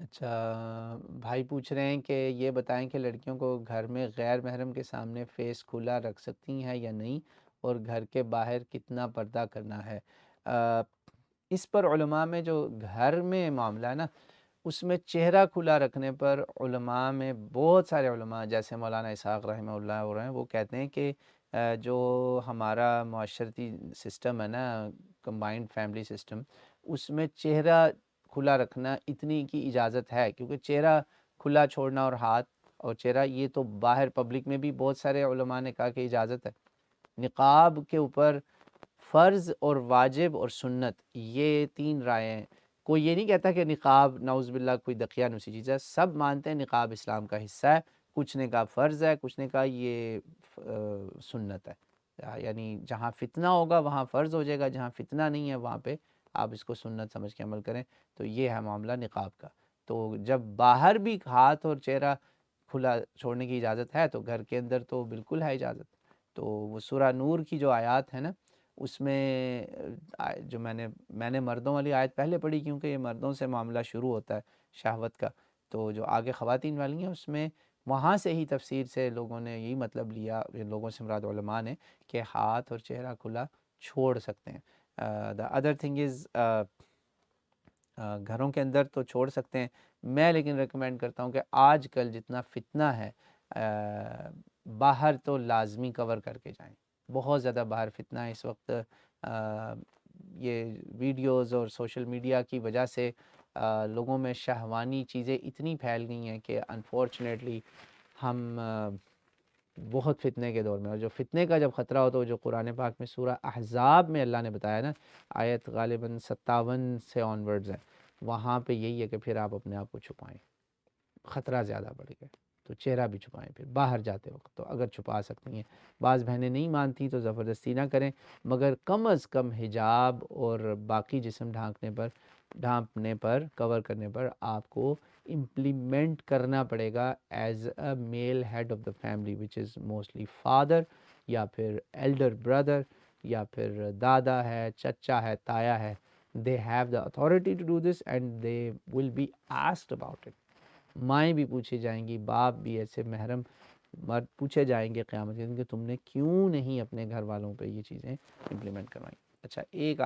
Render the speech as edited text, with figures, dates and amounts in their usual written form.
اچھا بھائی پوچھ رہے ہیں کہ یہ بتائیں کہ لڑکیوں کو گھر میں غیر محرم کے سامنے فیس کھلا رکھ سکتی ہیں یا نہیں، اور گھر کے باہر کتنا پردہ کرنا ہے؟ اس پر علماء میں جو گھر میں معاملہ ہے نا، اس میں چہرہ کھلا رکھنے پر علماء میں بہت سارے علماء جیسے مولانا اسحاق رحمہ اللہ ہو رہے ہیں، وہ کہتے ہیں کہ جو ہمارا معاشرتی سسٹم ہے نا، کمبائنڈ فیملی سسٹم، اس میں چہرہ کھلا رکھنا اتنی کی اجازت ہے، کیونکہ چہرہ کھلا چھوڑنا اور ہاتھ اور چہرہ یہ تو باہر پبلک میں بھی بہت سارے علماء نے کہا کہ اجازت ہے۔ نقاب کے اوپر فرض اور واجب اور سنت یہ تین رائے ہیں۔ کوئی یہ نہیں کہتا کہ نقاب نعوذ باللہ کوئی دقیانوسی چیز ہے، سب مانتے ہیں نقاب اسلام کا حصہ ہے، کچھ نے کہا فرض ہے، کچھ نے کہا یہ سنت ہے، یعنی جہاں فتنہ ہوگا وہاں فرض ہو جائے گا، جہاں فتنہ نہیں ہے وہاں پہ آپ اس کو سنت سمجھ کے عمل کریں۔ تو یہ ہے معاملہ نقاب کا۔ تو جب باہر بھی ہاتھ اور چہرہ کھلا چھوڑنے کی اجازت ہے تو گھر کے اندر تو بالکل ہے اجازت۔ تو وہ سورہ نور کی جو آیات ہے نا، اس میں جو میں نے مردوں والی آیت پہلے پڑھی، کیونکہ یہ مردوں سے معاملہ شروع ہوتا ہے شہوت کا، تو جو آگے خواتین والی ہیں اس میں وہاں سے ہی تفسیر سے لوگوں نے یہی مطلب لیا، لوگوں سے مراد علماء نے، کہ ہاتھ اور چہرہ کھلا چھوڑ سکتے ہیں۔ دا ادر تھنگ از گھروں کے اندر تو چھوڑ سکتے ہیں، میں لیکن ریکمینڈ کرتا ہوں کہ آج کل جتنا فتنہ ہے باہر تو لازمی کور کر کے جائیں، بہت زیادہ باہر فتنہ ہے اس وقت۔ یہ ویڈیوز اور سوشل میڈیا کی وجہ سے لوگوں میں شہوانی چیزیں اتنی پھیل گئی ہیں کہ انفارچونیٹلی ہم بہت فتنے کے دور میں، اور جو فتنے کا جب خطرہ ہوتا ہے، جو قرآن پاک میں سورہ احزاب میں اللہ نے بتایا نا، آیت غالباً 57 سے آن ورڈز ہے، وہاں پہ یہی ہے کہ پھر آپ اپنے آپ کو چھپائیں، خطرہ زیادہ بڑھ گیا، تو چہرہ بھی چھپائیں پھر باہر جاتے وقت، تو اگر چھپا سکتی ہیں۔ بعض بہنیں نہیں مانتی تو زبردستی نہ کریں، مگر کم از کم حجاب اور باقی جسم ڈھانپنے پر کور کرنے پر آپ کو امپلیمنٹ کرنا پڑے گا as a male head of the family, which is mostly father یا پھر ایلڈر بردر یا پھر دادا ہے، چچا ہے، تایا ہے۔ they have the authority to do this and they will be asked about it۔ مائیں بھی پوچھی جائیں گی، باپ بھی، ایسے محرم مرد پوچھے جائیں گے قیامت کے دن کہ تم نے کیوں نہیں اپنے گھر والوں پہ یہ چیزیں امپلیمنٹ کروائیں۔ اچھا ایک